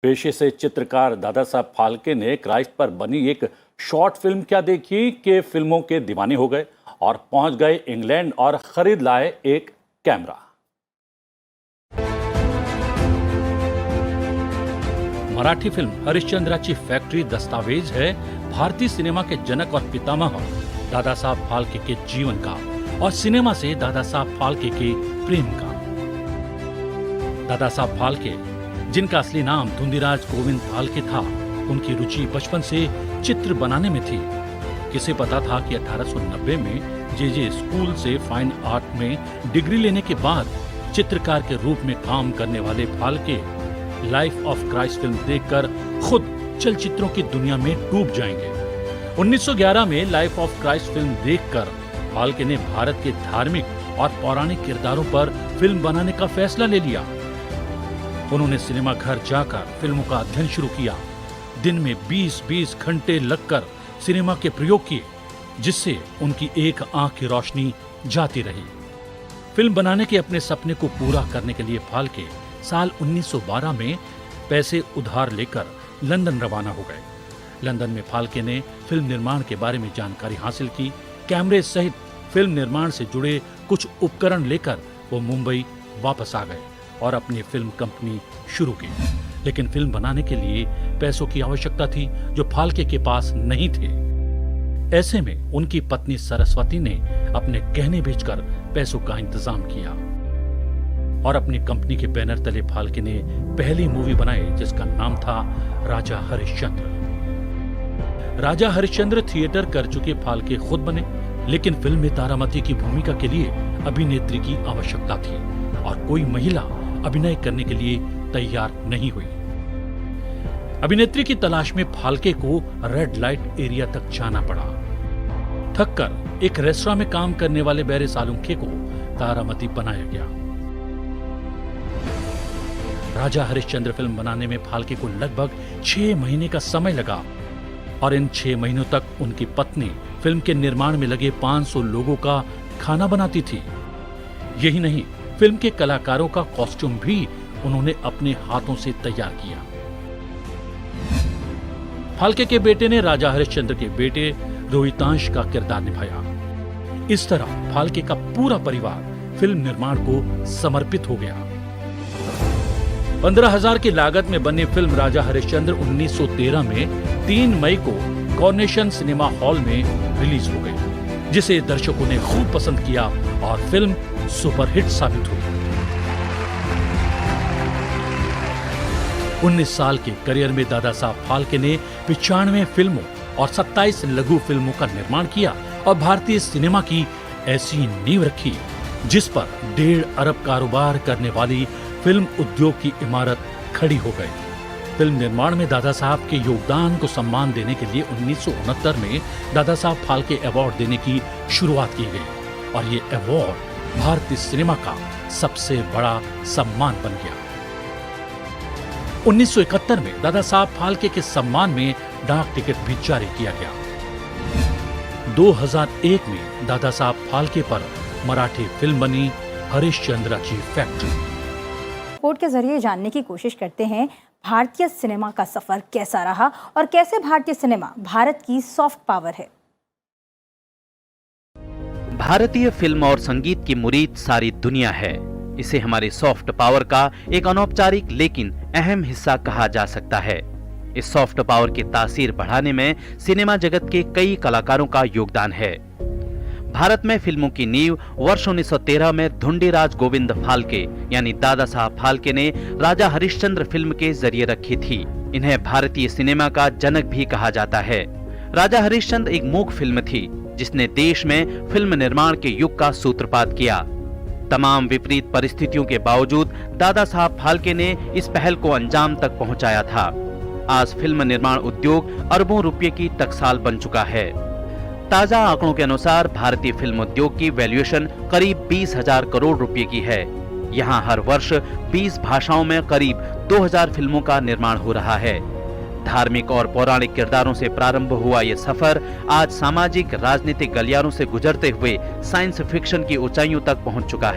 पेशे से चित्रकार दादा साहब फाल्के ने क्राइस्ट पर बनी एक शॉर्ट फिल्म क्या देखी कि फिल्मों के दीवाने हो गए और पहुंच गए इंग्लैंड और खरीद लाए एक कैमरा। मराठी फिल्म हरिश्चंद्राची फैक्ट्री दस्तावेज है भारतीय सिनेमा के जनक और पितामह दादा साहब फाल्के के जीवन का और सिनेमा से दादा साहब फाल्के के प्रेम का। दादा साहब फाल्के, जिनका असली नाम धुंधीराज गोविंद फाल्के था, उनकी रुचि बचपन से चित्र बनाने में थी। किसे पता था कि 1890 में जे स्कूल से फाइन आर्ट में डिग्री लेने के बाद चित्रकार के रूप में काम करने वाले Phalke life of Christ film देखकर खुद चलचित्रों की दुनिया में डूब जाएंगे। 1911 में लाइफ ऑफ क्राइस्ट फिल्म देखकर फाल्के ने भारत के धार्मिक और पौराणिक किरदारों पर फिल्म बनाने का फैसला ले लिया। उन्होंने सिनेमा घर जाकर फिल्मों का अध्ययन शुरू किया। दिन में 20-20 घंटे लगकर सिनेमा के प्रयोग किए, जिससे उनकी एक आंख की रोशनी जाती रही। फिल्म बनाने के अपने सपने को पूरा करने के लिए फाल्के साल 1912 में पैसे उधार लेकर लंदन रवाना हो गए। लंदन में फाल्के ने फिल्म निर्माण के बारे में जानकारी हासिल की। कैमरे सहित फिल्म निर्माण से जुड़े कुछ उपकरण लेकर वो मुंबई वापस आ गए और अपनी फिल्म कंपनी शुरू की। लेकिन फिल्म बनाने के लिए पैसों की आवश्यकता थी जो फाल्के के पास नहीं थे। ऐसे में उनकी पत्नी सरस्वती ने अपने गहने बेचकर पैसों का इंतजाम किया और अपनी कंपनी के बैनर तले फाल्के ने पहली मूवी बनाई, जिसका नाम था राजा हरिश्चंद्र। राजा हरिश्चंद्र थिएटर कर चुके फाल्के खुद बने, लेकिन फिल्म में तारामती की भूमिका के लिए अभिनेत्री की आवश्यकता थी और कोई महिला अभिनय करने के लिए तैयार नहीं हुई। अभिनेत्री की तलाश में फाल्के को रेड लाइट एरिया तक जाना पड़ा। थककर एक रेस्टोरेंट में काम करने वाले बैरे सालुंखे को तारामती बनाया गया। राजा हरिश्चंद्र फिल्म बनाने में फाल्के को लगभग 6 महीने का समय लगा और इन 6 महीनों तक उनकी पत्नी फिल्म के निर्माण में लगे 500 लोगों का खाना बनाती थी। यही नहीं, फिल्म के कलाकारों का कॉस्ट्यूम भी उन्होंने अपने हाथों से तैयार किया। फाल्के के बेटे ने राजा हरिश्चंद्र के बेटे रोहितांश का किरदार निभाया। इस तरह फाल्के का पूरा परिवार फिल्म निर्माण को समर्पित हो गया। 15,000 की लागत में बनी फिल्म राजा हरिश्चंद्र 1913 में 3 मई को कॉर्नेशन सिनेमा हॉल में रिलीज हो गई, जिसे दर्शकों ने खूब पसंद किया और फिल्म सुपरहिट साबित हुई। 19 साल के करियर में दादा साहब फाल्के ने 95 फिल्मों और 27 लघु फिल्मों का निर्माण किया और भारतीय सिनेमा की ऐसी नींव रखी जिस पर 1.5 अरब कारोबार करने वाली फिल्म उद्योग की इमारत खड़ी हो गई। फिल्म निर्माण में दादा साहब के योगदान को सम्मान देने के लिए 1969 में दादा साहब फाल्के अवार्ड देने की शुरुआत की गई और ये अवार्ड भारतीय सिनेमा का सबसे बड़ा सम्मान बन गया। 1971 में दादा साहब फाल्के के सम्मान में डाक टिकट भी जारी किया गया। 2001 में दादा साहब फाल्के पर मराठी फिल्म बनी हरिश्चंद्राची फैक्ट्री। रिपोर्ट के जरिए जानने की कोशिश करते हैं भारतीय सिनेमा का सफर कैसा रहा और कैसे भारतीय सिनेमा भारत की सॉफ्ट पावर है। भारतीय फिल्म और संगीत की मुरीद सारी दुनिया है। इसे हमारी सॉफ्ट पावर का एक अनौपचारिक लेकिन अहम हिस्सा कहा जा सकता है। इस सॉफ्ट पावर की तासीर बढ़ाने में सिनेमा जगत के कई कलाकारों का योगदान है। भारत में फिल्मों की नींव वर्ष 1913 में धुंधीराज गोविंद फाल्के यानी दादा साहब फाल्के ने राजा हरिश्चंद्र फिल्म के जरिए रखी थी। इन्हें भारतीय सिनेमा का जनक भी कहा जाता है। राजा हरिश्चंद्र एक मूक फिल्म थी जिसने देश में फिल्म निर्माण के युग का सूत्रपात किया। तमाम विपरीत परिस्थितियों के बावजूद दादा साहब फाल्के ने इस पहल को अंजाम तक पहुंचाया था। आज फिल्म निर्माण उद्योग अरबों रुपए की टकसाल बन चुका है। ताजा आंकड़ों के अनुसार भारतीय फिल्म उद्योग की वैल्यूएशन करीब 20,000 करोड़ रुपए की है। यहाँ हर वर्ष 20 भाषाओं में करीब 2,000 फिल्मों का निर्माण हो रहा है। धार्मिक और पौराणिक किरदारों से प्रारंभ हुआ ये सफर आज सामाजिक राजनीतिक गलियारों से गुजरते हुए साइंस फिक्शन की ऊंचाइयों तक पहुंच चुका